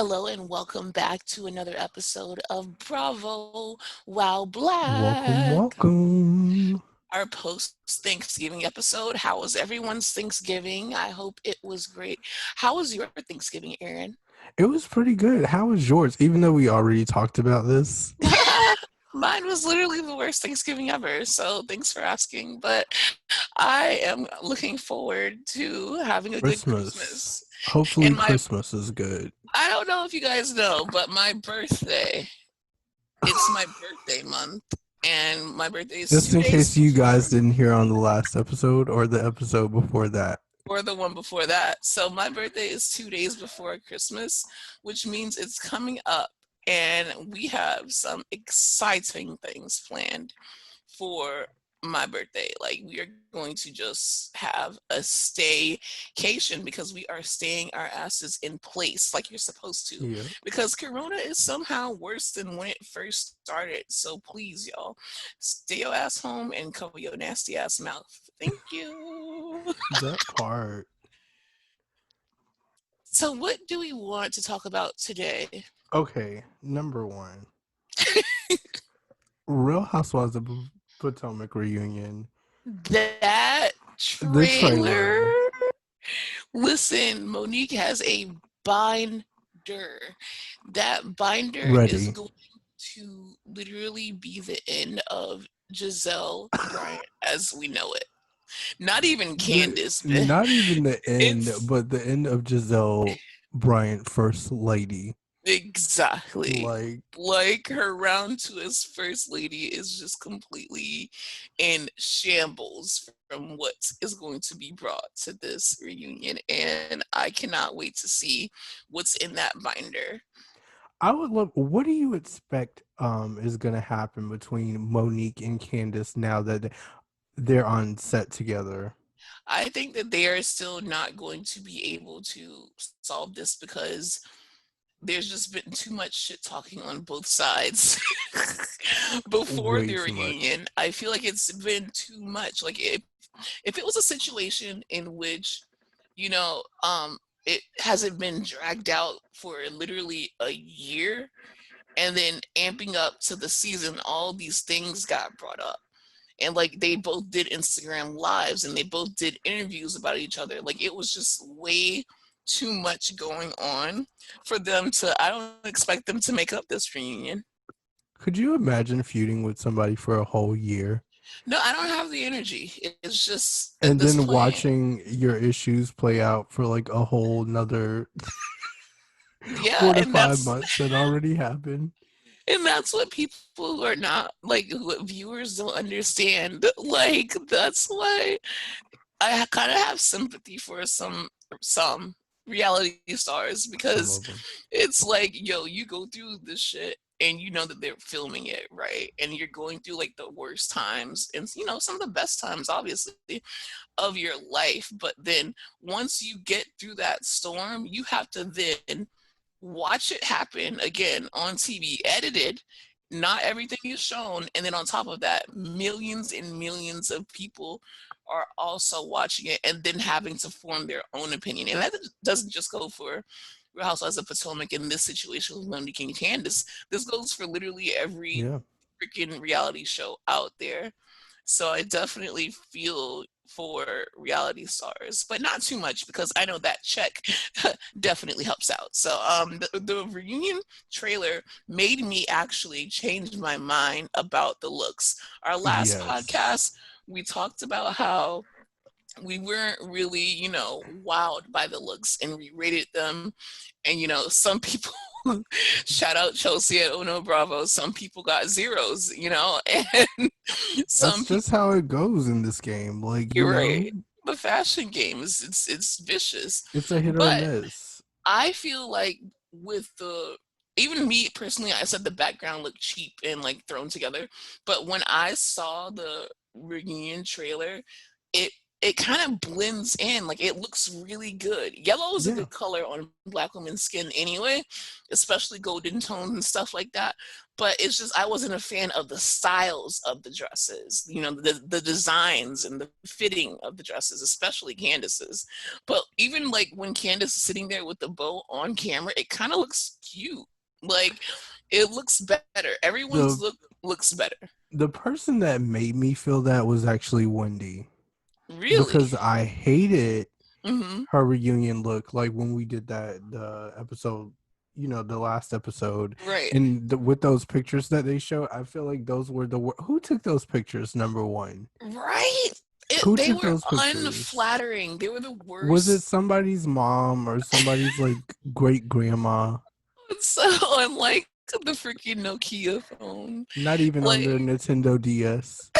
Hello and welcome back to another episode of Bravo Wow Welcome, Black, welcome. our post Thanksgiving episode. How was everyone's Thanksgiving? I hope it was great. How was your Thanksgiving, Aaron? It was pretty good. How was yours? Even though we already talked about this. Mine was literally the worst Thanksgiving ever, so thanks for asking. But I am looking forward to having a good Christmas. Christmas. Hopefully, And my, Christmas is good. I don't know if you guys know, but my birthday, it's my birthday month, and my birthday is Just two in days case you guys before didn't hear on the last episode or the episode before that. or the one before that. So my birthday is 2 days before Christmas, which means it's coming up, and we have some exciting things planned for my birthday. Like, we are going to just have a staycation because we are staying our asses in place like you're supposed to. Yeah. Because Corona is somehow worse than when it first started. So please, y'all, stay your ass home and cover your nasty ass mouth. Thank you. That part. So, what do we want to talk about today? Okay, number one Real Housewives of Potomac reunion. That The trailer. trailer. Listen, Monique has a binder. That binder is Ready. going to literally be the end of Giselle Bryant as we know it. Not even Candace, but Not even the end, it's but the end of Giselle Bryant, First Lady. exactly Like, like her round to as first lady is just completely in shambles from what is going to be brought to this reunion, and I cannot wait to see what's in that binder. I would love. What do you expect is gonna happen between Monique and Candace now that they're on set together? I think that they are still not going to be able to solve this because there's just been too much shit talking on both sides before Way the too much. reunion. I feel like it's been too much. Like, if it was a situation in which, you know, it hasn't been dragged out for literally a year, and then amping up to the season, all these things got brought up. And like, they both did Instagram lives and they both did interviews about each other. Like, it was just way too much going on for them to, I don't expect them to make up this reunion. Could you imagine feuding with somebody for a whole year No, I don't have the energy. It's just at and this then point. watching your issues play out for like a whole another Yeah, 4 to 5 months that already happened? and that's what people who are not like, what viewers don't understand. Like, that's why I kind of have sympathy for some reality stars, Some because of them. it's like, yo, you go through this shit and you know that they're filming it, right? And you're going through like the worst times and, some of the best times, obviously, of your life. But then once you get through that storm, you have to then watch it happen again on TV, edited. Not everything is shown. And then on top of that, millions and millions of people are also watching it and then having to form their own opinion. And that doesn't just go for Real Housewives of Potomac in this situation with Monique and Candace. This goes for literally every Yeah. freaking reality show out there. So I definitely feel for reality stars, but not too much because I know that check definitely helps out. So the reunion trailer made me actually change my mind about the looks. Our last Yes. podcast, we talked about how we weren't really, wowed by the looks, and we rated them. And, some people, shout out Chelsea at Uno Bravo, some people got zeros, and That's some just how people, it goes in this game. Like, you're right. The fashion game it's vicious. it's a hit or But miss. I feel like with the even me personally, I said the background looked cheap and like thrown together. But when I saw the reunion trailer, it it kind of blends in. Like it looks really good. Yellow is a Yeah. good color on black women's skin anyway, especially golden tones and stuff like that. But it's just I wasn't a fan of the styles of the dresses, the designs and the fitting of the dresses, especially Candace's. But even like when Candace is sitting there with the bow on camera, it kind of looks cute. Like it looks better. Everyone's The looks better. the person that made me feel that was actually Wendy, Really? because I hated Hmm. her reunion look, like when we did the episode, the last episode, Right. and with those pictures that they showed, I feel like those were who took those pictures. Number one, Right? who They took were those pictures? unflattering. They were the Was it worst. somebody's mom or somebody's like great grandma? It's so unlike the freaking Nokia phone. Not even on Like, their Nintendo DS.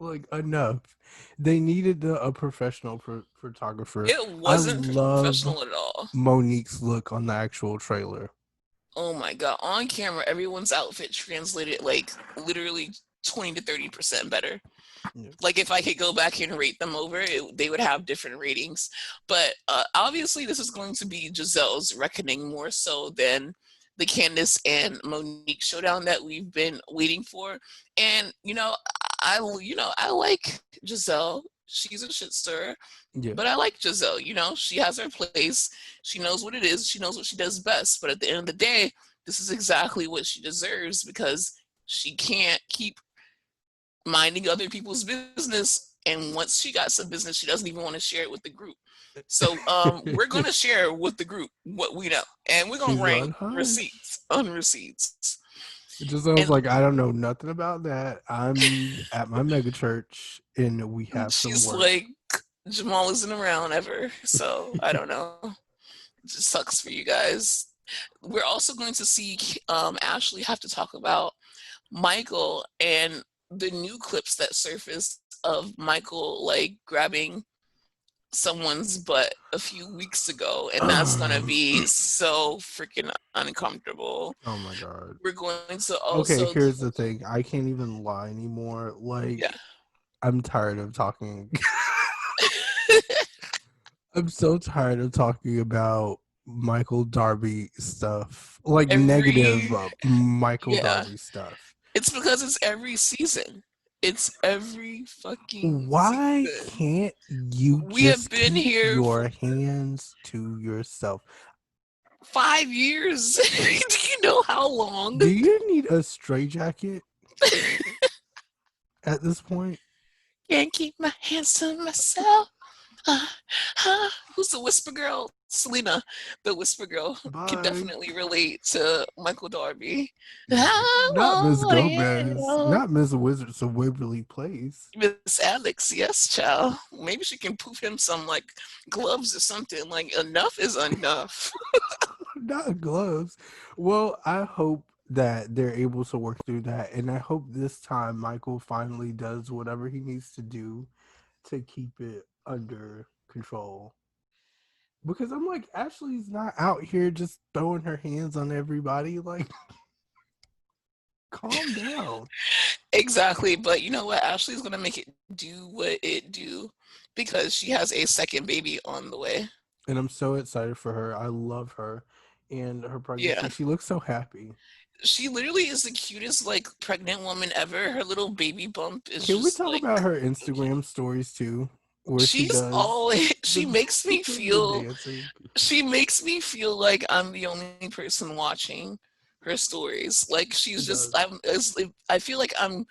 Like, enough. They needed a professional photographer. it I wasn't love professional at all. Monique's look on the actual trailer. Oh my God. On camera, everyone's outfit translated like literally 20 to 30% better. Yeah. Like if I could go back and rate them over, they would have different ratings. But obviously, this is going to be Giselle's reckoning more so than the Candace and Monique showdown that we've been waiting for. And I like Giselle. She's a shit stirrer, Yeah. but I like Giselle. She has her place. She knows what it is. She knows what she does best. But at the end of the day, this is exactly what she deserves because she can't keep minding other people's business. And once she got some business, she doesn't even want to share it with the group. So we're going to share with the group what we know, and we're going to She's on rank hush. receipts on receipts. It just sounds And like I don't know nothing about that. I'm at my mega church and we have some she's work. like, Jamal isn't around ever, so I don't know. It just sucks for you guys. We're also going to see Ashley have to talk about Michael and the new clips that surfaced of Michael like grabbing someone's butt a few weeks ago, and that's gonna Oh be so freaking uncomfortable. my god. We're going to Okay, also, here's the thing. I can't even lie anymore. yeah. Like, I'm tired of talking. I'm so tired of talking about Michael Darby stuff, like negative every Michael Yeah, Darby stuff. it's because it's every season. It's every fucking Why season. can't you We have just been keep here for your hands to yourself? 5 years. Do you know how long? Do you need a straitjacket at this point? Can't keep my hands to myself. Uh, Who's the whisper girl? Selena, the whisper girl, can Bye. definitely relate to Michael Darby. I Not Miss want Gomez, it. not Miss Wizards of Waverly Place. Miss Alex, yes, child. Maybe she can poof him some like gloves or something. Like enough is enough. Not gloves. Well, I hope that they're able to work through that, and I hope this time Michael finally does whatever he needs to do to keep it under control. Because I'm like, Ashley's not out here just throwing her hands on everybody. Like, calm down. Exactly, but you know what? Ashley's gonna make it do what it do because she has a second baby on the way. And I'm so excited for her. I love her and her pregnancy. Yeah. She looks so happy. She literally is the cutest like pregnant woman ever. Her little baby bump is Can we just talk like about her Instagram stories too, where she she's does always the the dancing? she makes me feel like I'm the only person watching her stories. Like She she's just does. I feel like I'm,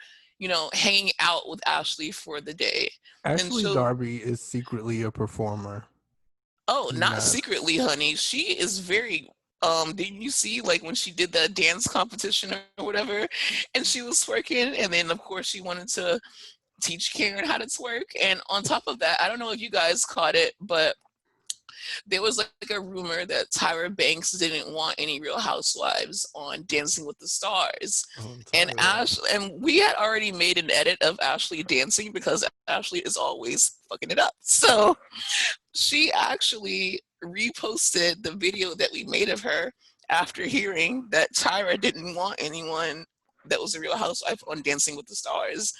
hanging out with Ashley for the day. And Ashley so, Darby is secretly a performer. oh, not Not secretly, honey. She is very didn't you see like when she did that dance competition or whatever and she was twerking and then of course she wanted to teach Karen how to twerk. And on top of that, I don't know if you guys caught it, but there was like a rumor that Tyra Banks didn't want any Real Housewives on Dancing with the Stars. on And Tyra. we had already made an edit of Ashley dancing because Ashley is always fucking it up. So she actually reposted the video that we made of her after hearing that Tyra didn't want anyone that was a Real Housewife on Dancing with the Stars.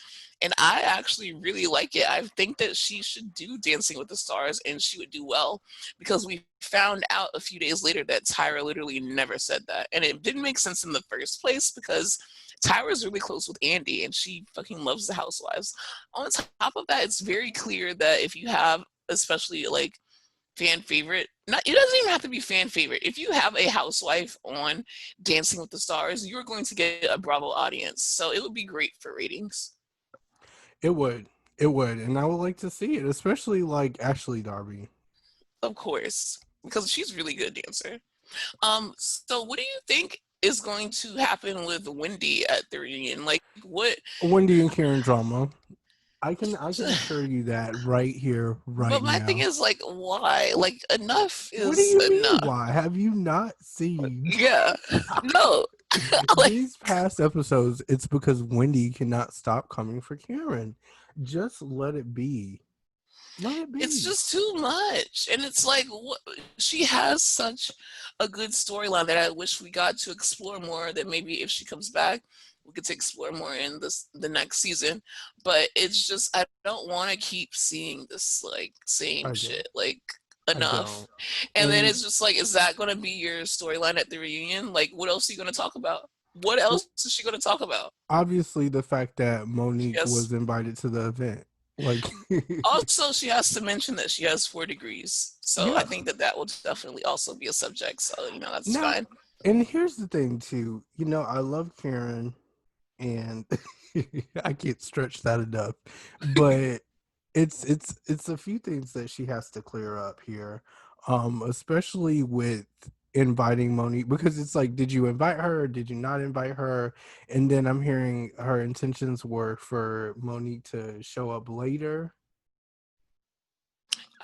and I actually really like it. I think that she should do Dancing with the Stars and she would do well, because we found out a few days later that Tyra literally never said that. And it didn't make sense in the first place because Tyra's really close with Andy and she fucking loves the housewives. On top of that, it's very clear that if you have, especially like fan favorite, not, it doesn't even have to be fan favorite. If you have a housewife on Dancing with the Stars, you're going to get a Bravo audience. So it would be great for ratings. It would. It would. And I would like to see it, especially like Ashley Darby. Of course, because she's a really good dancer. So what do you think is going to happen with Wendy at the reunion? Like what Wendy and Karen drama. I can assure you that right here, but right my thing now. is like why? Like enough What do is you mean? enough. Why have you not seen Yeah. No. Like these past episodes? It's because Wendy cannot stop coming for Karen. Just let it be. Let it it's be. just too much. And it's like what, she has such a good storyline that I wish we got to explore more, that maybe if she comes back we get to explore more in this the next season. But it's just I don't want to keep seeing this like same I don't. shit like I enough. don't. And then And it's just like, is that going to be your storyline at the reunion? Like what else are you going to talk about? What else well, is she going to talk about? obviously the fact that Monique Yes. was invited to the event, like, Also, she has to mention that she has 4 degrees. So I yeah. think that that will definitely also be a subject. So, that's Now, fine. and here's the thing too. I love Karen, and I can't stretch that enough. But it's a few things that she has to clear up here, especially with inviting Monique, because it's like, did you invite her? Did you not invite her? And then I'm hearing her intentions were for Monique to show up later.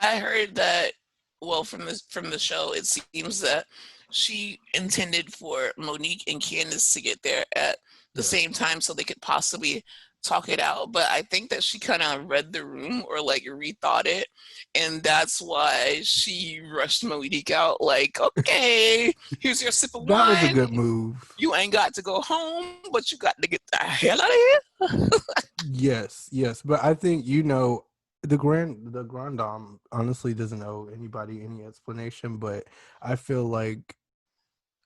I heard that, well, from the show, it seems that she intended for Monique and Candace to get there at the Yeah. same time so they could possibly talk it out. But I think that she kind of read the room or like rethought it, and that's why she rushed Monique out. Like, okay, here's your sip of That was a wine. good move. You ain't got to go home, but you got to get the hell out of here. Yes, yes, but I think the grand dame honestly doesn't owe anybody any explanation, but I feel like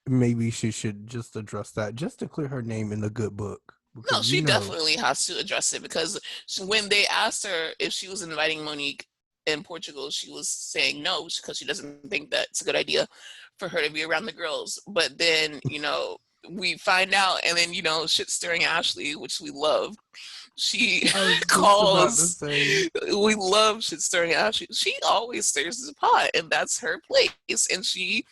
maybe she should just address that just to clear her name in the good book, No, because she definitely has to address it, because when they asked her if she was inviting Monique in Portugal, she was saying no because she doesn't think that it's a good idea for her to be around the girls. But then, we find out, and then, shit stirring Ashley, which we love. She I was just about to calls, say, we love shit stirring Ashley. She always stirs the pot, and that's her place. And she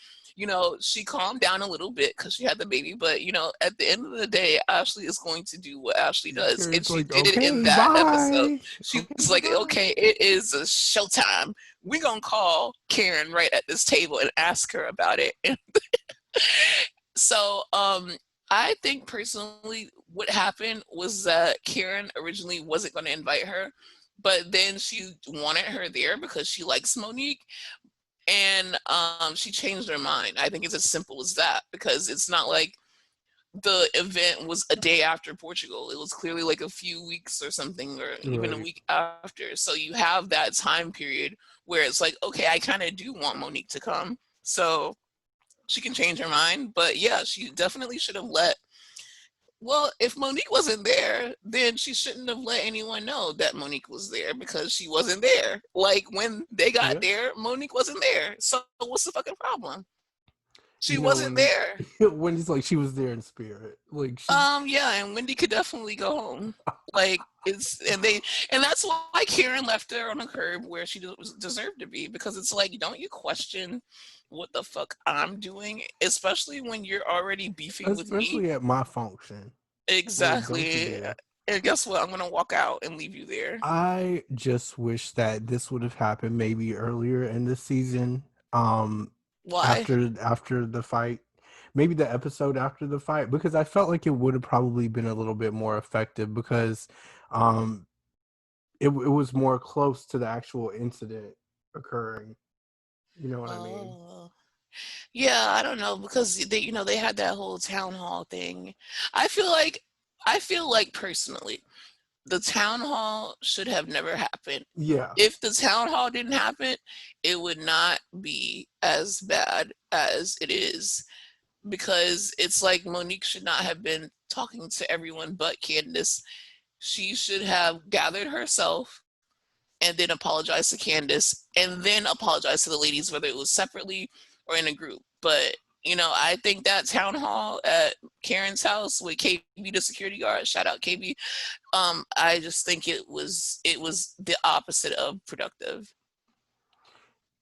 calmed down a little bit because she had the baby. But, at the end of the day, Ashley is going to do what Ashley does. And Karen's she like, did it in okay, that episode. bye. She Okay, was bye like, bye. okay, it is a showtime. We're going to call Karen right at this table and ask her about it. And so, I think personally, what happened was that Karen originally wasn't going to invite her, but then she wanted her there because she likes Monique, and she changed her mind. I think it's as simple as that, because it's not like the event was a day after Portugal. It was clearly like a few weeks or something, or even a Right. week after. So you have that time period where it's like, okay, I kind of do want Monique to come. So she can change her mind. But yeah, she definitely should have let. Well, if Monique wasn't there, then she shouldn't have let anyone know that Monique was there, because she wasn't there. Like when they got Yeah. there, Monique wasn't there. So what's the fucking problem? She wasn't When there. Wendy's like, she was there in spirit. Like she Yeah, and Wendy could definitely go home. Like and that's why Karen left her on a curb where she deserved to be, because it's like, don't you question what the fuck I'm doing, especially when you're already beefing with me. especially at my function. Like, don't you Exactly. dare. And guess what? I'm gonna walk out and leave you there. I just wish that this would have happened maybe earlier in the season. Why? After the fight, maybe the episode after the fight, because I felt like it would have probably been a little bit more effective, because um, it was more close to the actual incident occurring. You know what I mean? Oh. Yeah, I don't know, because they had that whole town hall thing. I feel like I feel like personally, the town hall should have never happened. Yeah, If the town hall didn't happen, it would not be as bad as it is, because it's like Monique should not have been talking to everyone but Candace. She should have gathered herself and then apologized to Candace and then apologized to the ladies, whether it was separately or in a group. But I think that town hall at Karen's house with KB, the security guard, shout out KB. I just think it was the opposite of productive.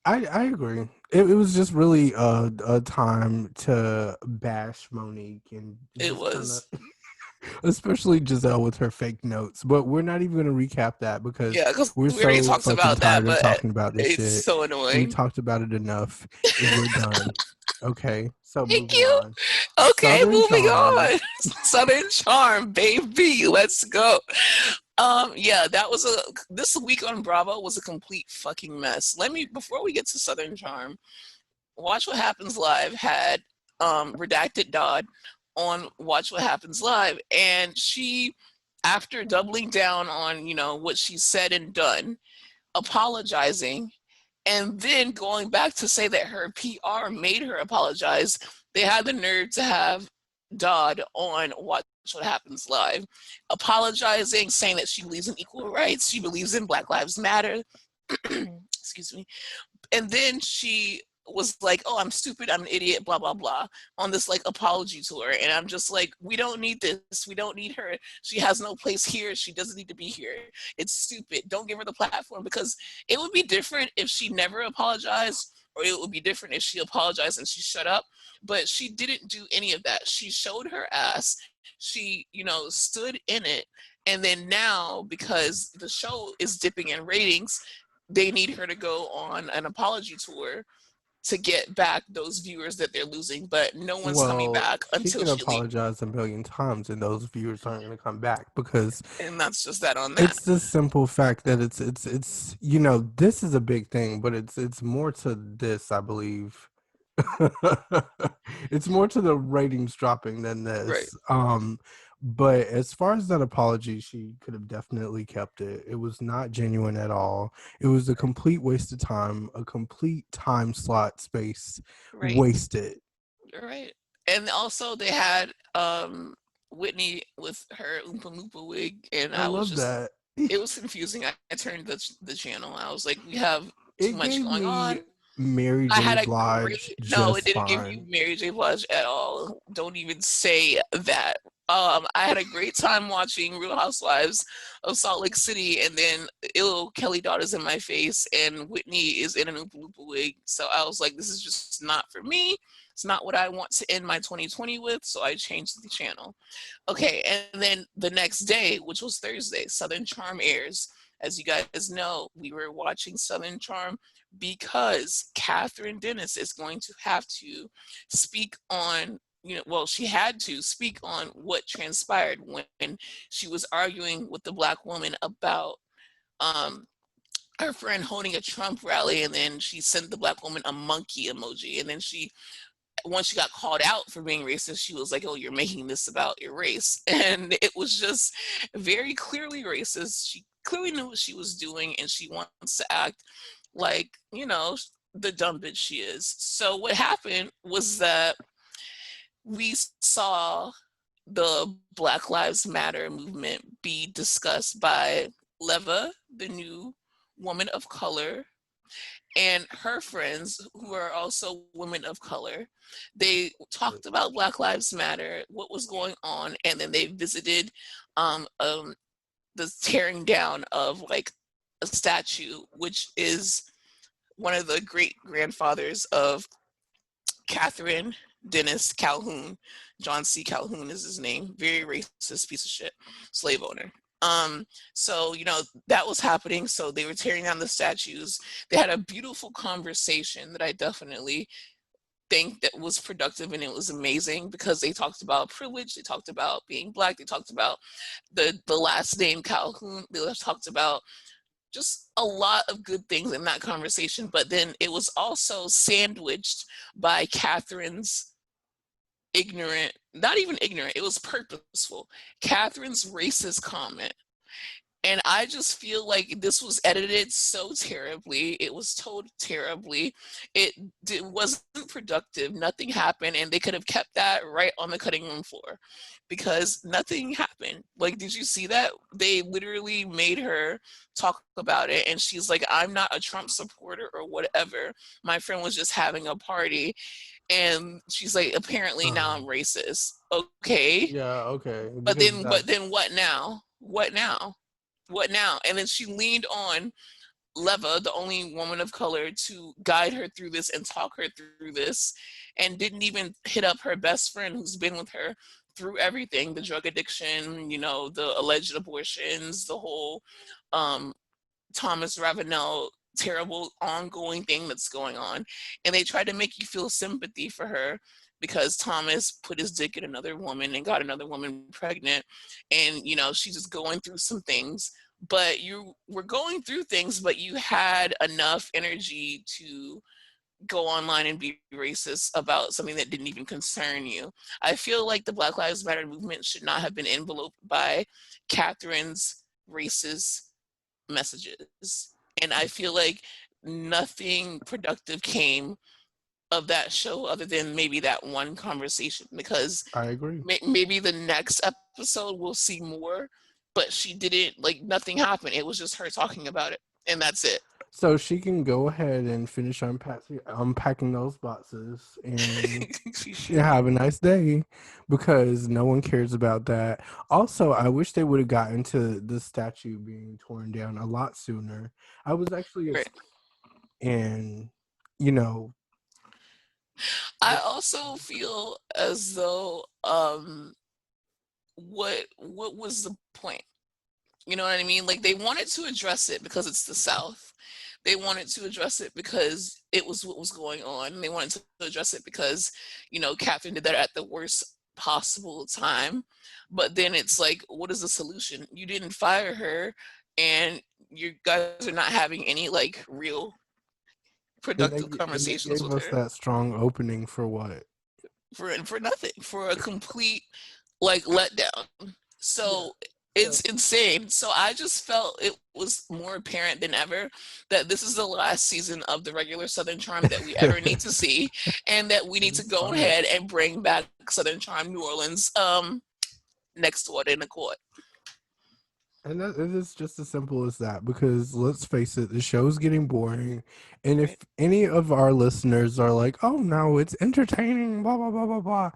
I agree. It was just really a time to bash Monique and It just kind of, was. especially Giselle with her fake notes. But we're not even going to recap that because Yeah, because we're we already so talked fucking about that, tired of but talking about this it's shit. so We annoying. talked about it enough, and we're done. Okay, so Thank moving you. on. Okay, Southern moving Charm. on. Southern Charm, baby. Let's go. Yeah, that was a this week on Bravo was a complete fucking mess. Let me before we get to Southern Charm, Watch What Happens Live had Redacted Dodd on Watch What Happens Live, and she, after doubling down on what she said and done, apologizing, and then going back to say that her PR made her apologize, they had the nerve to have Dodd on Watch What Happens Live, apologizing, saying that she believes in equal rights, she believes in Black Lives Matter. Excuse me. And then she was like, "Oh, I'm stupid, I'm an idiot, blah blah blah," on this like apology tour, and I'm just like, we don't need this, we don't need her. She has no place here, she doesn't need to be here. It's stupid. Don't give her the platform, because it would be different if she never apologized, or it would be different if she apologized and she shut up. But she didn't do any of that. She showed her ass. She, stood in it. And then now, because the show is dipping in ratings, they need her to go on an apology tour to get back those viewers that they're losing, but no one's coming Well, back she until can she leaves. apologize a million times, and those viewers aren't going to come back because And that's just that on that. it's the simple fact that it's this is a big thing, but it's more to this, I believe. It's more to the ratings dropping than Right. this. But as far as that apology, she could have definitely kept it. It was not genuine at all. It was a complete waste of time, a complete time slot space Right. wasted. Right. And also they had Whitney with her Oompa Loompa wig, and I I was love just that. it was confusing. I turned the channel. I was like, we have too It much gave going me on. Mary I J. had a Blige great no, it just didn't give you fine. Mary J. Blige at all. Don't even say that. I had a great time watching Real Housewives of Salt Lake City, and then ill Kelly Dodd is in my face, and Whitney is in an Oompa Loompa wig. So I was like, this is just not for me. It's not what I want to end my 2020 with. So I changed the channel. Okay, and then the next day, which was Thursday, Southern Charm airs. As you guys know, we were watching Southern Charm because Catherine Dennis is going to have to speak on, well, she had to speak on what transpired when she was arguing with the black woman about um, her friend holding a Trump rally, and then she sent the black woman a monkey emoji, and then she once she got called out for being racist, she was like, "Oh, you're making this about your race," and it was just very clearly racist. She clearly knew what she was doing, and she wants to act like the dumb bitch she is. So what happened was that we saw the Black Lives Matter movement be discussed by Leva, the new woman of color, and her friends who are also women of color. They talked about Black Lives Matter, what was going on, and then they visited um, um, the tearing down of like a statue, which is one of the great grandfathers of Catherine Dennis Calhoun. John C. Calhoun is his name. Very racist piece of shit, slave owner. So that was happening. So they were tearing down the statues. They had a beautiful conversation that I definitely think that was productive, and it was amazing because they talked about privilege, they talked about being black, they talked about the last name Calhoun, they talked about just a lot of good things in that conversation. But then it was also sandwiched by Catherine's ignorant, not even ignorant, it was purposeful. Catherine's racist comment. And I just feel like this was edited so terribly. It was told terribly. It wasn't productive. Nothing happened, and they could have kept that right on the cutting room floor because nothing happened. Like, did you see that? They literally made her talk about it, and she's like, "I'm not a Trump supporter or whatever. My friend was just having a party." And she's like, "Apparently now I'm Um, racist." Okay. yeah, okay, But because then that's what now? What now? What now? And then she leaned on Leva, the only woman of color, to guide her through this and talk her through this, and didn't even hit up her best friend who's been with her through everything, the drug addiction, the alleged abortions, the whole um, Thomas Ravenel terrible ongoing thing that's going on. And they tried to make you feel sympathy for her because Thomas put his dick in another woman and got another woman pregnant. And, she's just going through some things. But you were going through things, but you had enough energy to go online and be racist about something that didn't even concern you. I feel like the Black Lives Matter movement should not have been enveloped by Catherine's racist messages. And I feel like nothing productive came of that show other than maybe that one conversation because I agree. maybe the next episode we'll see more, but she didn't, like, nothing happened. It was just her talking about it, and that's it. So she can go ahead and finish unpacking those boxes and She should. have a nice day because no one cares about that. Also, I wish they would have gotten to the statue being torn down a lot sooner. I was actually Right. excited, and you know, I also feel as though what was the point? You know what I mean? Like, they wanted to address it because it's the South. They wanted to address it because it was what was going on. They wanted to address it because, Catherine did that at the worst possible time. But then it's like, what is the solution? You didn't fire her, and you guys are not having any, like, real and productive they conversations gave with us her that strong opening for what? for nothing, for a complete, like, letdown. Yeah, So yeah. it's insane. So I just felt it was more apparent than ever that this is the last season of the regular Southern Charm that we ever need to see, and that we need to It's go fine. ahead and bring back Southern Charm New Orleans next order in the court. And it is just as simple as that because let's face it, the show's getting boring. And if Right? any of our listeners are like, oh no, it's entertaining, blah, blah, blah, blah, blah,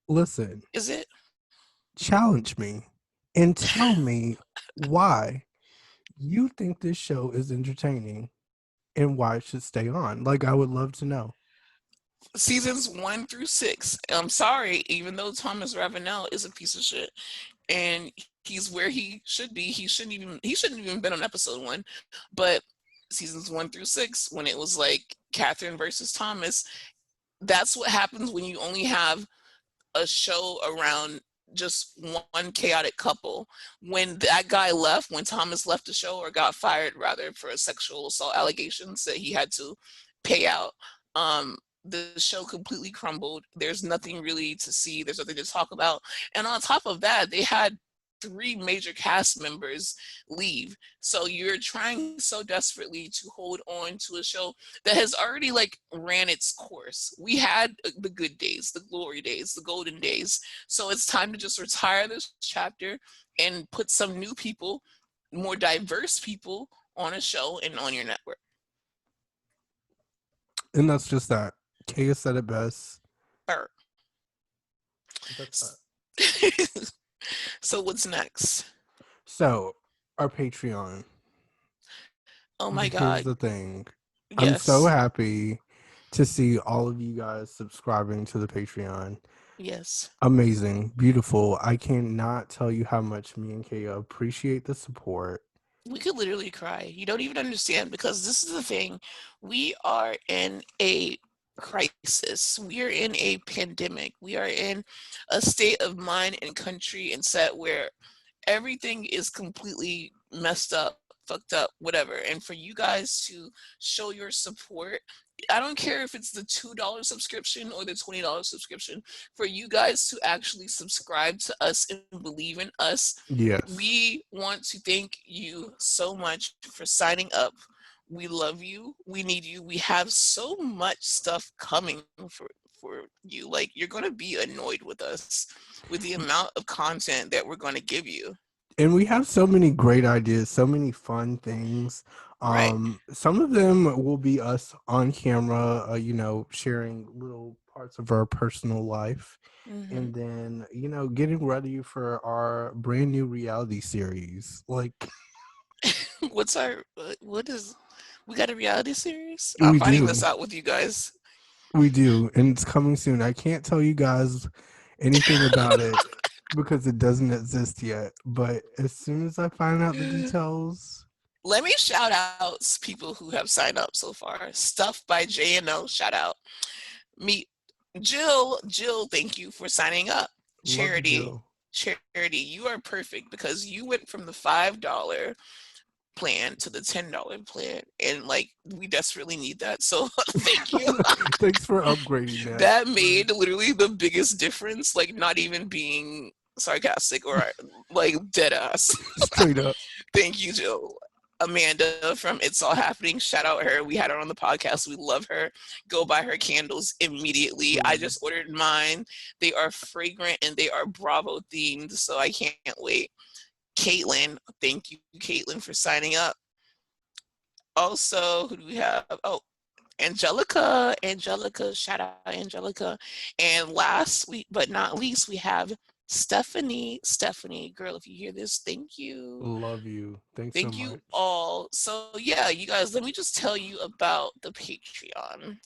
listen, Is it? challenge me and tell me why you think this show is entertaining and why it should stay on. Like, I would love to know. Seasons 1 through 6. I'm sorry, even though Thomas Ravenel is a piece of shit, and he's where he should be. He shouldn't even been on episode 1. But seasons 1 through 6, when it was like Catherine versus Thomas, that's what happens when you only have a show around just one chaotic couple. When that guy left, when Thomas left the show, or got fired rather, for sexual assault allegations that he had to pay out, the show completely crumbled. There's nothing really to see, there's nothing to talk about. And on top of that, they had three major cast members leave. So you're trying so desperately to hold on to a show that has already, like, ran its course. We had the good days, the glory days, the golden days. So it's time to just retire this chapter and put some new people, more diverse people, on a show and on your network. And that's just that. Kaya said it best. Or, That's that. so what's next? So, our Patreon. Oh my Here's God. the thing. I'm so Yes. happy to see all of you guys subscribing to the Patreon. Yes. Amazing, beautiful. I cannot tell you how much me and Kaya appreciate the support. We could literally cry. You don't even understand, because this is the thing. We are in a crisis. We are in a pandemic. We are in a state of mind and country and set where everything is completely messed up. fucked up, whatever. And for you guys to show your support, I don't care if it's the $2 subscription or the $20 subscription, for you guys to actually subscribe to us and believe in us. Yes. We want to thank you so much for signing up. We love you. We need you. We have so much stuff coming for you. Like, you're going to be annoyed with us with the amount of content that we're going to give you. And we have so many great ideas, so many fun things. Right. Some of them will be us on camera, sharing little parts of our personal life, Hmm. and then getting ready for our brand new reality series. Like What's our what is we got a reality series? I'm we finding this do, out with you guys. we do, and it's coming soon. I can't tell you guys anything about it because it doesn't exist yet. But as soon as I find out the details, Let me shout out people who have signed up so far. Stuff by JNO, shout out. Meet Jill, thank you for signing up. love you, Charity, Jill. Charity, you are perfect because you went from the $5 plan to the $10 plan, and like we desperately need that. So thank you. Thanks for upgrading that. That Like, made literally the biggest difference, like not even being sarcastic or like dead ass. straight up. Thank you, Jill. Amanda from It's All Happening. Shout out her. We had her on the podcast. We love her. Go buy her candles immediately. I Please. just ordered mine. They are fragrant and they are Bravo themed, so I can't wait. Caitlin, thank you, Caitlin, for signing up. Also, who do we have? Oh, Angelica, shout out Angelica. And last week but not least, we have Stephanie. Stephanie, girl, if you hear this, thank you. Love you. Thanks so Thank you much. all. So yeah, you guys, let me just tell you about the Patreon.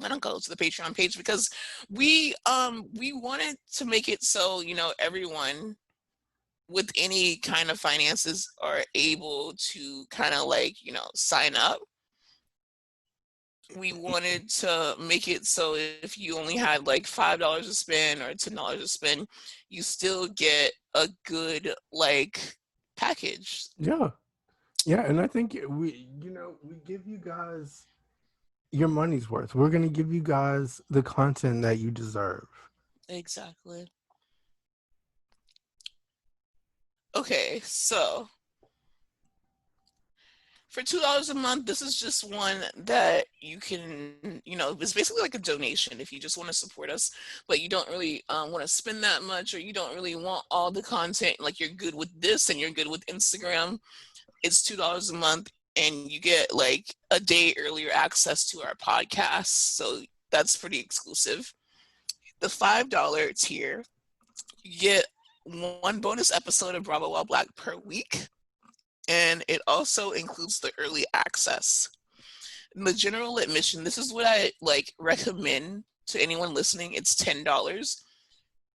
I don't go to the Patreon page because we wanted to make it so, everyone with any kind of finances are able to kind of like, sign up. We wanted to make it so if you only had like $5 to spend or $10 to spend, you still get a good like package. Yeah. Yeah. And I think we give you guys your money's worth. We're going to give you guys the content that you deserve. Exactly. Okay, so for $2 a month, this is just one that you can, it's basically like a donation if you just want to support us, but you don't really want to spend that much, or you don't really want all the content. Like, you're good with this and you're good with Instagram. It's $2 a month, and you get like a day earlier access to our podcast. So that's pretty exclusive. The $5 tier, you get one bonus episode of Bravo While Black per week, and it also includes the early access. The general admission, this is what I like recommend to anyone listening. It's $10.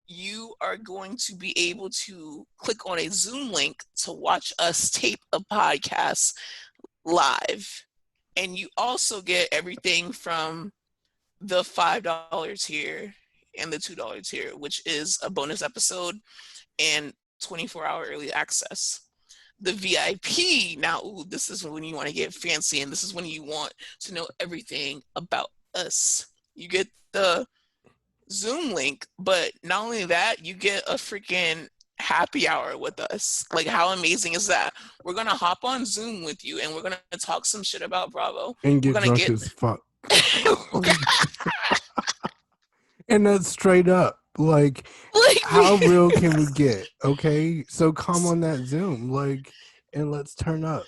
You are going to be able to click on a Zoom link to watch us tape a podcast live. And you also get everything from the $5 tier and the $2 tier, which is a bonus episode and 24-hour early access. The VIP, now, ooh, this is when you want to get fancy, and this is when you want to know everything about us. You get the Zoom link, but not only that, you get a freaking happy hour with us. Like, how amazing is that? We're gonna hop on Zoom with you, and we're gonna talk some shit about Bravo. And We're get gonna drunk get as fuck. And that's straight up. Like, like how we real can we get? Okay. So come on that Zoom, like, and let's turn up.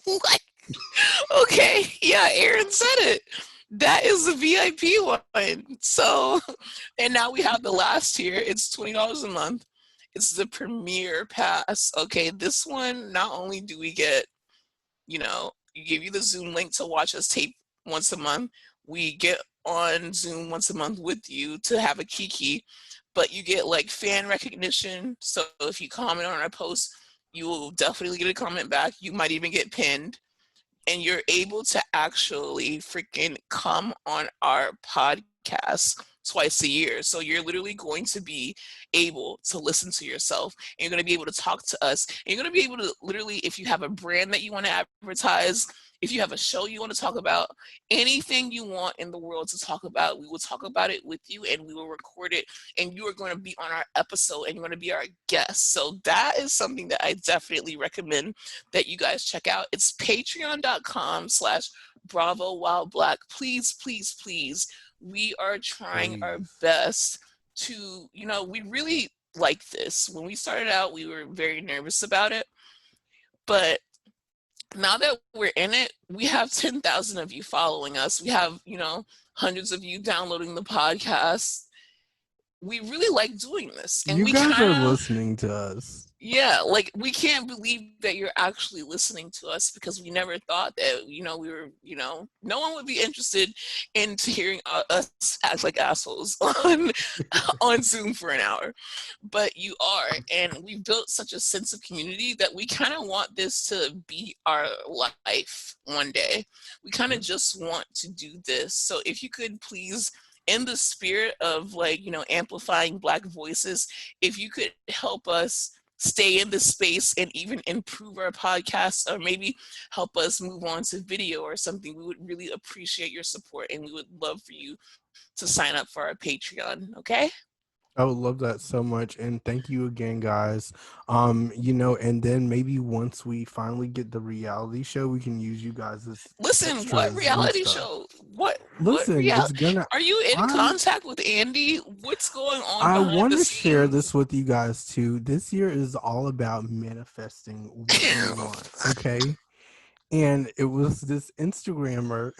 like okay, yeah, Aaron said it. That is the VIP one. So, and now we have the last tier. It's $20 a month. It's the Premier Pass. Okay, this one, not only do we get, you give you the Zoom link to watch us tape once a month. We get on Zoom once a month with you to have a kiki, but you get like fan recognition. So if you comment on our post, you will definitely get a comment back. You might even get pinned, and you're able to actually freaking come on our podcast twice a year. So you're literally going to be able to listen to yourself, and you're going to be able to talk to us, and you're going to be able to literally, if you have a brand that you want to advertise, if you have a show you want to talk about, anything you want in the world to talk about, we will talk about it with you, and we will record it, and you are going to be on our episode, and you're going to be our guest. So that is something that I definitely recommend that you guys check out. It's patreon.com/Bravo While Black. Please, please, please. We are trying our Please. best to, we really like this. When we started out, we were very nervous about it. But now that we're in it, we have 10,000 of you following us. We have, hundreds of you downloading the podcast. We really like doing this. And You we guys are kind of, listening to us. yeah, like we can't believe that you're actually listening to us, because we never thought that, we were, no one would be interested in hearing us act like assholes on Zoom for an hour. But you are, and we've built such a sense of community that we kind of want this to be our life one day. We kind of just want to do this. So if you could please, in the spirit of amplifying Black voices, if you could help us stay in the space and even improve our podcast, or maybe help us move on to video or something, we would really appreciate your support, and we would love for you to sign up for our Patreon. Okay? I would love that so much, and thank you again, guys. And then maybe once we finally get the reality show, we can use you guys as Listen, what extras and reality stuff. show? What Listen, real? it's gonna. Are you in I contact with Andy? What's going on I behind want the to share scenes? this with you guys too. This year is all about manifesting what you want. Okay, and it was this Instagrammer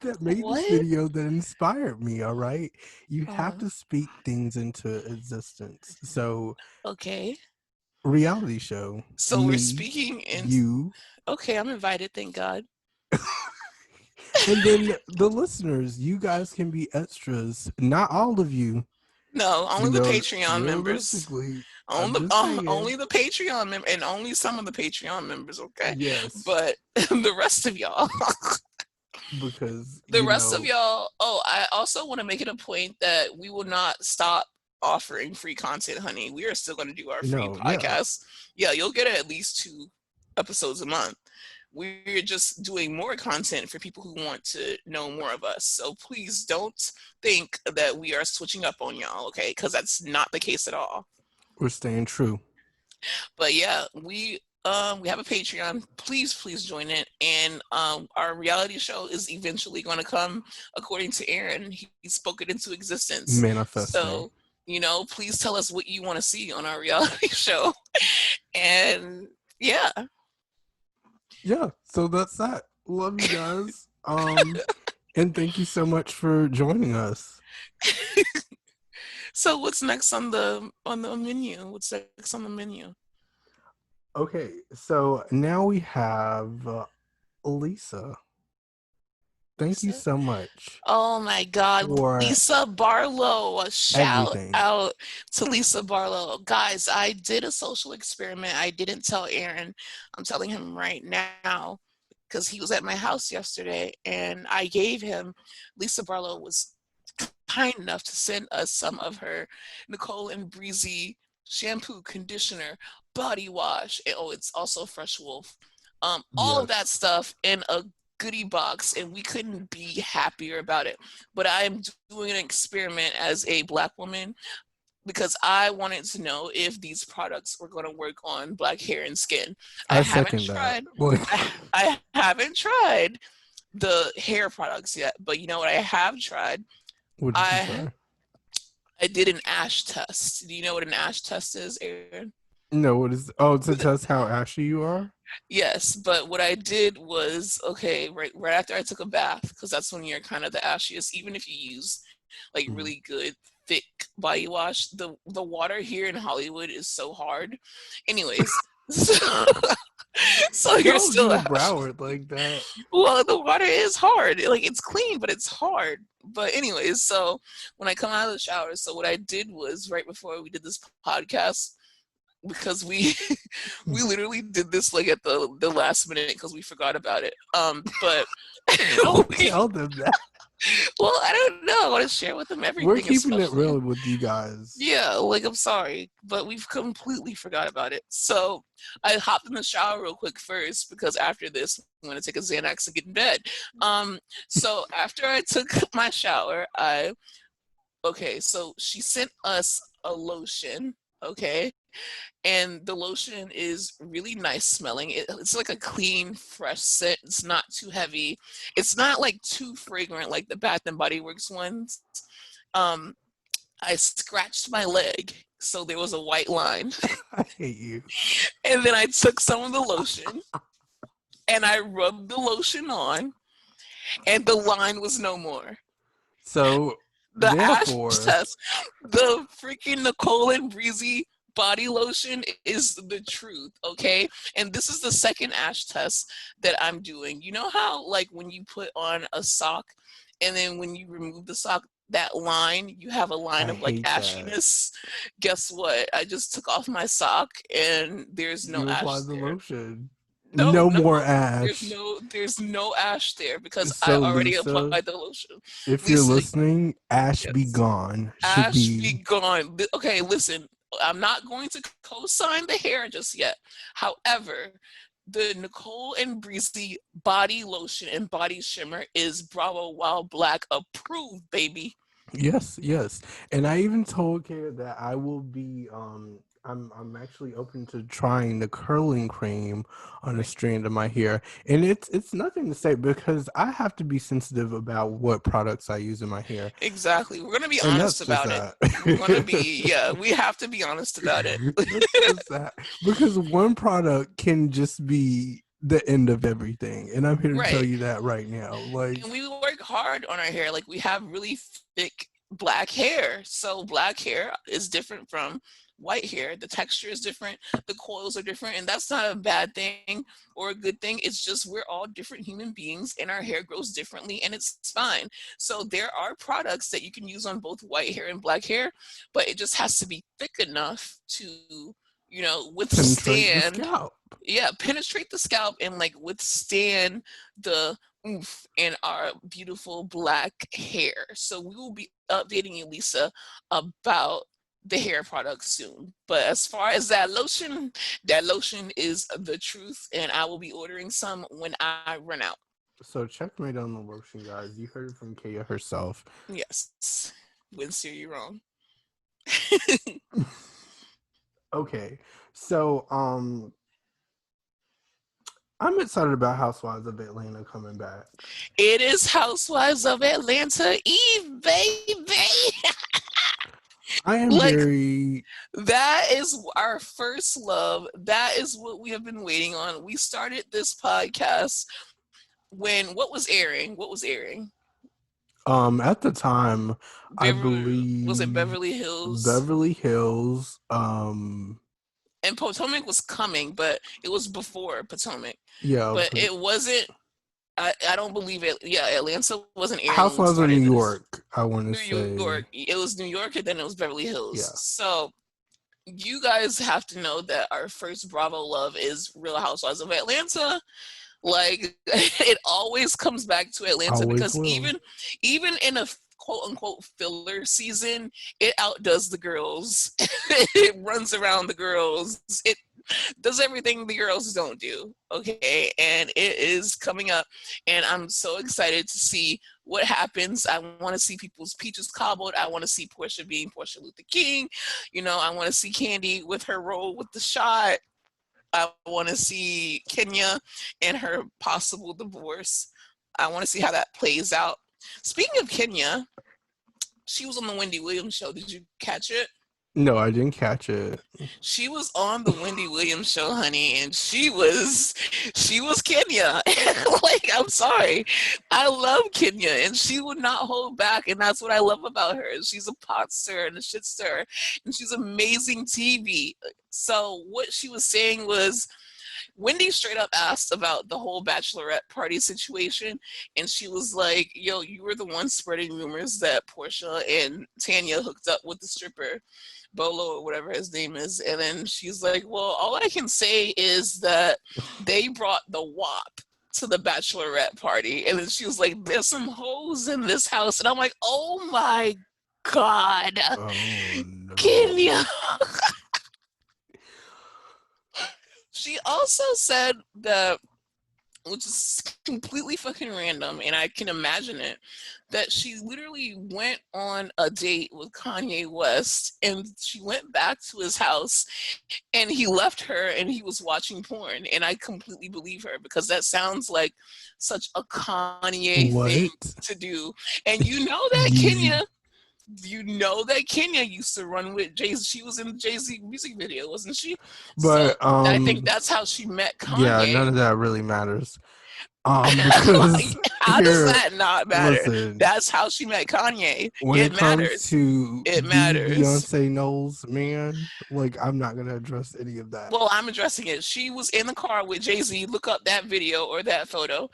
that made this What? video that inspired me. All right, you have Uh, to speak things into existence. So okay. reality show, So we're me, speaking in. you, Okay, I'm invited. Thank God. and then the listeners. You guys can be extras. Not all of you, No, only the Patreon members. realistically. I'm just saying. Only the Patreon member, and only some of the Patreon members. Okay, Yes, but the rest of y'all, because the rest of y'all. Oh, I also want to make it a point that we will not stop offering free content, honey. We are still going to do our free no, yeah, podcast. Yeah, you'll get at least 2 episodes a month. We're just doing more content for people who want to know more of us. So please don't think that we are switching up on y'all, okay? Because that's not the case at all. we're staying true. But yeah, we have a Patreon. Please, please join it. And our reality show is eventually going to come, according to Aaron. He spoke it into existence. Manifesting. So, please tell us what you want to see on our reality show. And yeah. Yeah, so that's that. Love you guys. And thank you so much for joining us. So what's next on the menu? What's next on the menu? Okay, so now we have Lisa. Thank you Lisa? so much Oh my God, for Lisa Barlow. A shout everything. out to Lisa Barlow. Guys, I did a social experiment. I didn't tell Aaron. I'm telling him right now, because he was at my house yesterday, and I gave him, Lisa Barlow was kind enough to send us some of her Nicole and Breezy shampoo, conditioner, body wash. And, oh, it's also Fresh Wolf. All of that Yes, stuff in a goodie box, and we couldn't be happier about it. But I'm doing an experiment as a Black woman, because I wanted to know if these products were going to work on Black hair and skin. I I haven't second that. tried. Like, I haven't tried the hair products yet, but you know what I have tried? what did you I try? I did an ash test. Do you know what an ash test is, Aaron? No, what is? Oh, to test how ashy you are. Yes, but what I did was, okay, right after I took a bath, because that's when you're kind of the ashiest. Even if you use like Mm. really good thick body wash, the water here in Hollywood is so hard. Anyways, so you're Don't still do ashy. Broward like that. Well, the water is hard. Like, it's clean, but it's hard. But anyways, so when I come out of the shower, so what I did was right before we did this podcast, because we we literally did this like at the last minute because we forgot about it. But Don't we, tell them that. well, I don't know. I want to share with them We're everything, keeping it especially. real with you guys. Yeah, like I'm sorry, but we've completely forgot about it. So I hopped in the shower real quick first because after this I'm gonna take a Xanax and get in bed. Um, so after I took my shower, I okay, so she sent us a lotion, okay? And the lotion is really nice smelling. It's like a clean, fresh scent. It's not too heavy. It's not like too fragrant like the Bath and Body Works ones. Um, I scratched my leg, so there was a white line. I hate you. And then I took some of the lotion and I rubbed the lotion on, and the line was no more. So, The ash therefore, test, the freaking Nicole and Breezy body lotion is the truth, okay? And this is the second ash test that I'm doing. You know how, like, when you put on a sock and then when you remove the sock, that line, you have a line I of like hate that. ashiness? Guess what? I just took off my sock and there's no You apply ash the there. lotion. No, No no, more there's ash. no ash there because I So, already Lisa, applied the lotion. if you're Lisa, listening, ash be yes. gone should Ash be. be gone. Okay, listen, I'm not going to co-sign the hair just yet. However, the Nicole and Breezy body lotion and body shimmer is Bravo Wild Black approved, baby. Yes, yes. And I even told Kara that I will be I'm actually open to trying the curling cream on a Right. strand of my hair. And it's nothing to say because I have to be sensitive about what products I use in my hair. Exactly. We're gonna be And honest that's just about it. that. We're gonna be, yeah, we have to be honest about it. That's just that. Because one product can just be the end of everything. And I'm here to tell Right. you that right now. And Like, we work hard on our hair. Like we have really thick black hair. So black hair is different from white hair. The texture is different, the coils are different, and that's not a bad thing or a good thing. It's just we're all different human beings and our hair grows differently and it's fine. So there are products that you can use on both white hair and black hair, but it just has to be thick enough to, penetrate the withstand, scalp. yeah, penetrate the scalp and like withstand the oomph in our beautiful black hair. So we will be updating you, Lisa, about the hair products soon. But as far as that lotion is the truth, and I will be ordering some when I run out. So checkmate on the lotion, guys. You heard it from Kaya herself. Yes, Winston, you're wrong. Okay. So I'm excited about Housewives of Atlanta coming back. It is Housewives of Atlanta Eve, baby. I am Like very that is our first love. That is what we have been waiting on. We started this podcast when what was airing? What was airing? at the time I Beverly was it believe Beverly Hills? Beverly Hills And Potomac was coming, but it was before Potomac. yeah, But it wasn't. I don't believe it. Yeah, Atlanta wasn't airing when we Housewives of New started this. York, I want to New York. say. It was New York, and then it was Beverly Hills. Yeah. So you guys have to know that our first Bravo love is Real Housewives of Atlanta. Like it always comes back to Atlanta Always because will. even in a quote unquote filler season, it outdoes the girls. It runs around the girls. It does everything the girls don't do. Okay, and it is coming up, and I'm so excited to see what happens. I want to see people's peaches cobbled. I want to see Portia being Portia Luther King. I want to see Candy with her role with the shot. I want to see Kenya and her possible divorce. I want to see how that plays out. Speaking of Kenya, she was on the Wendy Williams show. Did you catch it? No, I didn't catch it. She was on the Wendy Williams show, honey, and she was Kenya. Like, I'm sorry. I love Kenya and she would not hold back, and that's what I love about her. She's a pot stir and a shit stir, and she's amazing TV. So what she was saying was Wendy straight up asked about the whole bachelorette party situation, and she was like, "Yo, you were the one spreading rumors that Portia and Tanya hooked up with the stripper, Bolo or whatever his name is." And then she's like, "Well, all I can say is that they brought the WAP to the bachelorette party." And then she was like, "There's some hoes in this house," and I'm like, "Oh my god, Oh no. Kenya." She also said that, which is completely fucking random, and I can imagine it, that she literally went on a date with Kanye West and she went back to his house and he left her and he was watching porn. And I completely believe her because that sounds like such a Kanye thing What? to do. And you know that Yeezy. Kenya. You know that Kenya used to run with Jay Z. She was in the Jay Z music video, wasn't she? So But I think that's how she met yeah, Kanye. none of that really matters. Because How does here, that not matter? listen, That's how she met Kanye. when It it comes matters. to It the matters. Beyonce Knowles, man, like I'm not gonna address any of that. Well, I'm addressing it. She was in the car with Jay Z. Look up that video or that photo.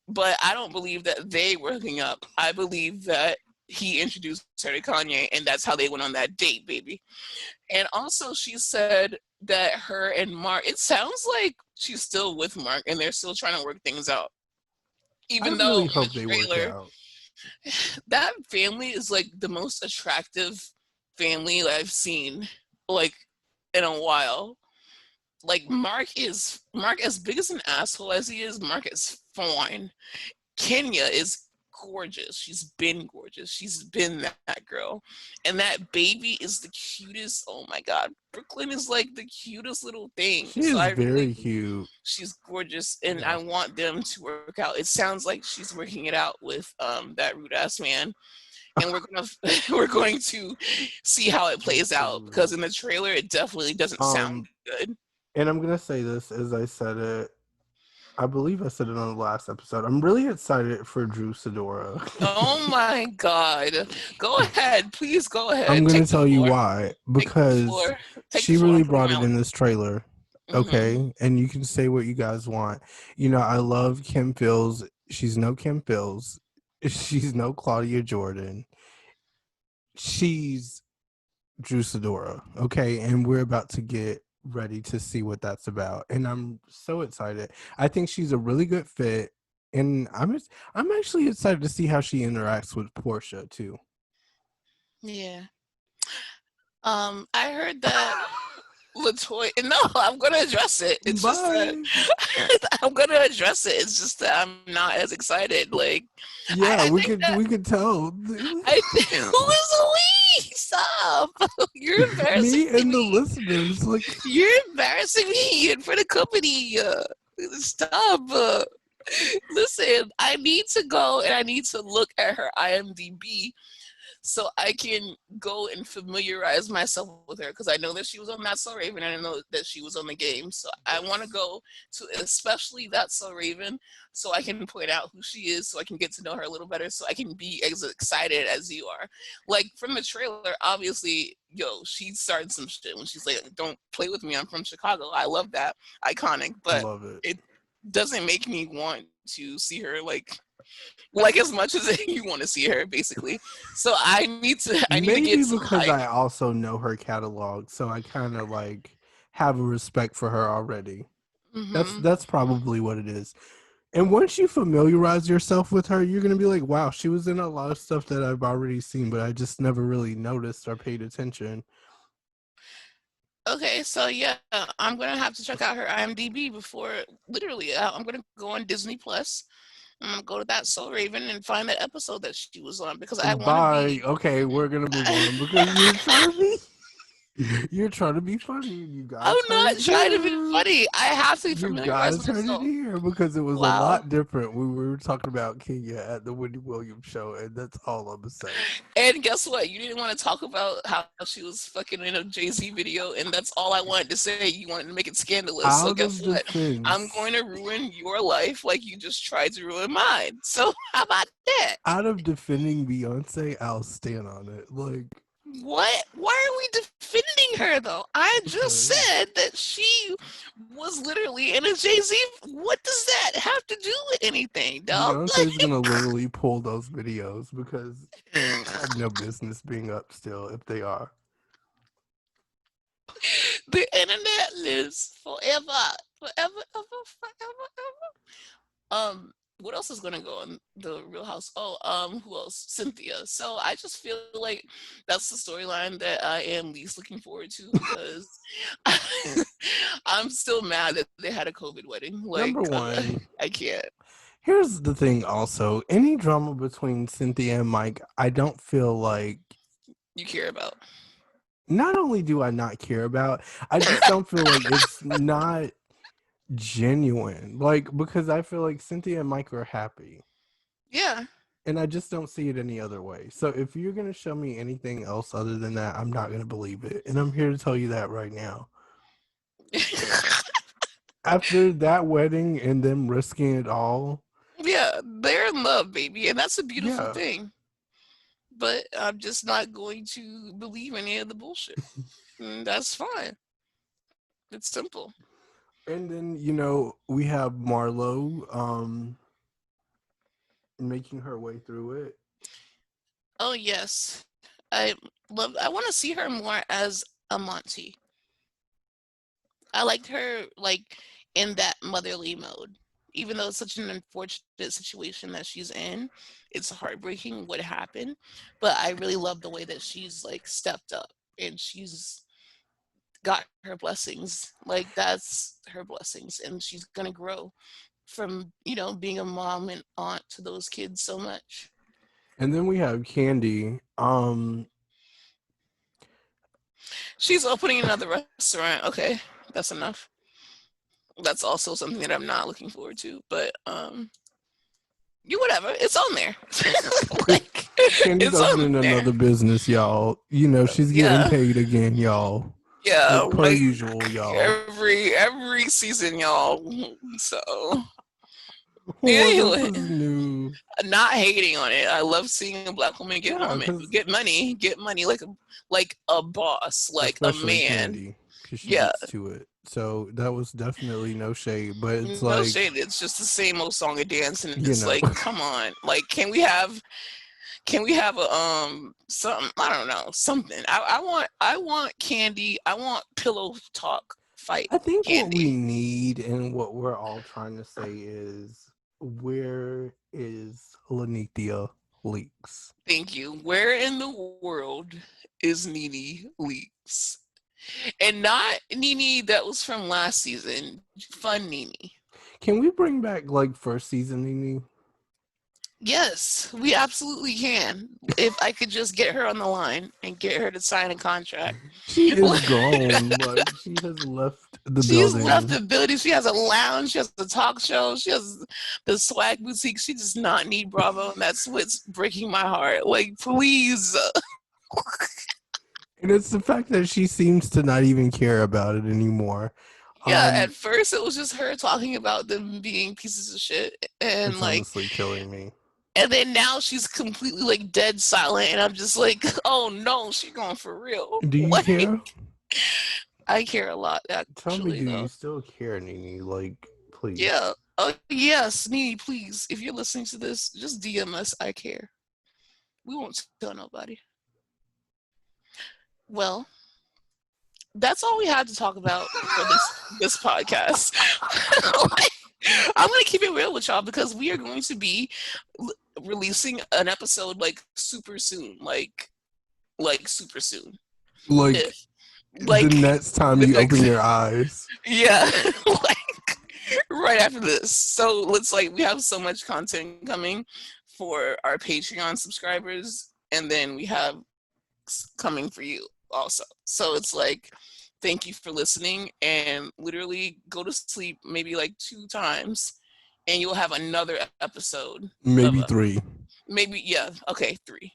But I don't believe that they were hooking up. I believe that he introduced her to Kanye, and that's how they went on that date, baby. And also, she said that her and Mark, it sounds like she's still with Mark and they're still trying to work things out. I Even though really in the hope they work trailer, out. that family is like the most attractive family I've seen like in a while. Like Mark as big as an asshole as he is, Mark is fine. Kenya is gorgeous. She's been gorgeous. She's been that girl. And that baby is the cutest. Oh my god. Brooklyn is like the cutest little thing. She So is I really very cute. she's gorgeous and I Yeah. want them to work out. It sounds like she's working it out with that rude ass man. And we're gonna we're going to see how it plays out because Absolutely. in the trailer it definitely doesn't sound Um, good. and I'm gonna say this as I said it. I believe I said it on the last episode. I'm really excited for Drew Sidora. Oh my god. Go ahead. Please go I'm ahead. gonna Take the tell you floor. why. Take the Because floor. Take the she floor really and put it brought in it my in this trailer. lap. Hmm. Okay. And you can say what you guys want. You know, I love Kim Fields. She's no Kim Fields. She's no Claudia Jordan. She's Drew Sidora. Okay. And we're about to get ready to see what that's about. And I'm so excited. I think she's a really good fit. And I'm actually excited to see how she interacts with Portia too. Yeah. I heard that Latoya. No, I'm gonna address it. It's just that Bye. I'm gonna address it. It's just that I'm not as excited. Like, Yeah, I think that we could tell. who is we? Stop! You're embarrassing Me and the me. listeners, like, You're embarrassing me in front of company. Stop. Listen, I need to go and I need to look at her IMDb so I can go and familiarize myself with her because I know that she was on That's So Raven and I know that she was on the game. So I want to go to especially That's So Raven so I can point out who she is so I can get to know her a little better so I can be as excited as you are. Like from the trailer, obviously, yo, she started some shit when she's like, "Don't play with me, I'm from Chicago." I love that. Iconic, but love it. it doesn't make me want to see her like as much as you want to see her basically. So I need to get Maybe some because hype. I also know her catalog, so I kind of like have a respect for her already. Hmm. That's probably what it is. And once you familiarize yourself with her, you're gonna be like, "Wow, she was in a lot of stuff that I've already seen, but I just never really noticed or paid attention." Okay, so yeah, I'm gonna have to check out her IMDb before literally. I'm gonna go on Disney Plus. I'm gonna go to That Soul Raven and find that episode that she was on because I want to Bye. be. Okay, we're gonna move on because you're trying to be you're trying to be funny. You I'm guys heard not it trying to be here. funny. I have to You familiarize guys heard it myself. here because it was a Wow. lot different when we were talking about Kenya at the Wendy Williams show, and that's all I'm gonna say. And guess what? You didn't want to talk about how she was fucking in a Jay Z video, and that's all I wanted to say. You wanted to make it scandalous. So Out guess of what? I'm defense, going to ruin your life like you just tried to ruin mine. So how about that? out of defending Beyonce, I'll stand on it. Like, What? Why are we defending her though? I just Because said that she was literally in a Jay-Z. What does that have to do with anything, dog? Beyonce's gonna literally pull those videos because they have no business being up still if they are. The internet lives forever, forever, ever, forever, what else is gonna go on the Real House? Oh, who else? Cynthia. So I just feel like that's the storyline that I am least looking forward to because I'm still mad that they had a COVID wedding. Like, Number one, I can't. here's the thing also. Any drama between Cynthia and Mike, I don't feel like You care about. not only do I not care about, I just don't feel like it's not genuine. Like because I feel like Cynthia and Mike are happy. Yeah. And I just don't see it any other way. So if you're gonna show me anything else other than that, I'm not gonna believe it. And I'm here to tell you that right now. After that wedding and them risking it all, Yeah, they're in love, baby, and that's a beautiful yeah. thing. But I'm just not going to believe any of the bullshit. That's fine. It's simple. And then, you know, we have Marlo making her way through it. Oh yes, I I want to see her more as a Monty. I liked her like in that motherly mode. Even though it's such an unfortunate situation that she's in, it's heartbreaking what happened. But I really love the way that she's like stepped up and she's got her blessings. Like that's her blessings, and she's gonna grow from being a mom and aunt to those kids so much. And then we have Candy. She's opening another restaurant. Okay, that's enough. That's also something that I'm not looking forward to. But you whatever. It's on there. Like Candy's it's on opening there. another business, y'all. You know, she's getting Yeah. paid again, y'all. Yeah, Per like usual, y'all. every season, y'all. So Well, this anyway, is new. not hating on it. I love seeing a black woman Yeah, because get money like a boss, like a especially man. Candy, because she Yeah, gets to it. So that was definitely no shade, but it's no like, shade. It's just the same old song and dance, and you it's know, like, come on. Like, can we have a something? I don't know, something. I want Candy. I want pillow talk fight I think what we Candy. need and what we're all trying to say is where is Lanithia Leaks? Thank you. Where in the world is Nene Leaks? And not Nene that was from last season. Fun Nene. Can we bring back like first season Nini? Yes, we absolutely can. If I could just get her on the line and get her to sign a contract. She is grown. Like she has left the She's left building. the building. She has a lounge. She has a talk show. She has the swag boutique. She does not need Bravo, and that's what's breaking my heart. Like, please. And it's the fact that she seems to not even care about it anymore. Yeah, at Um, first it was just her talking about them being pieces of shit, and it's like, honestly killing me. and then now she's completely like dead silent, and I'm just like, oh no, she going for real. Do you Like, care? I care a lot Tell me, actually, do you though. still care, Nini? Like, please. Yeah. Oh yes, Nene, please. If you're listening to this, just DM us. I care. We won't tell nobody. Well, that's all we had to talk about for this podcast. Like, I'm gonna keep it real with y'all because we are going to be releasing an episode like super soon, like super soon. Like If the like next time the you open next, your eyes. yeah, like right after this. So let's like we have so much content coming for our Patreon subscribers, and then we have coming for you also. So it's like, thank you for listening, and literally go to sleep maybe like 2 times, and you'll have another episode of Maybe three. maybe yeah, okay, three,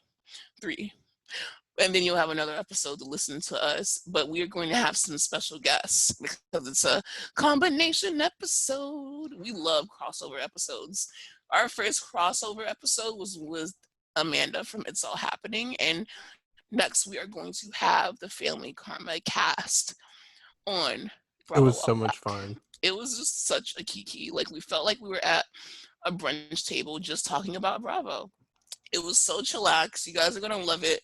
and then you'll have another episode to listen to us. But we are going to have some special guests because it's a combination episode. We love crossover episodes. Our first crossover episode was with Amanda from It's All Happening, and Next, we are going to have the Family Karma cast on It Bravo was While so much Black. fun. It was just such a kiki. Like we felt like we were at a brunch table just talking about Bravo. It was so chillax. You guys are gonna love it,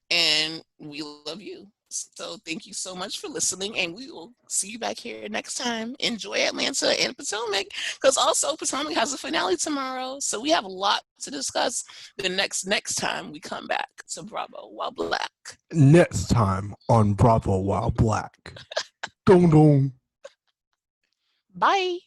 and we love you. So thank you so much for listening, and we will see you back here next time. Enjoy Atlanta and Potomac, because also Potomac has a finale tomorrow. So we have a lot to discuss the next time we come back to Bravo While Black. Next time on Bravo While Black. Dong dong. Bye.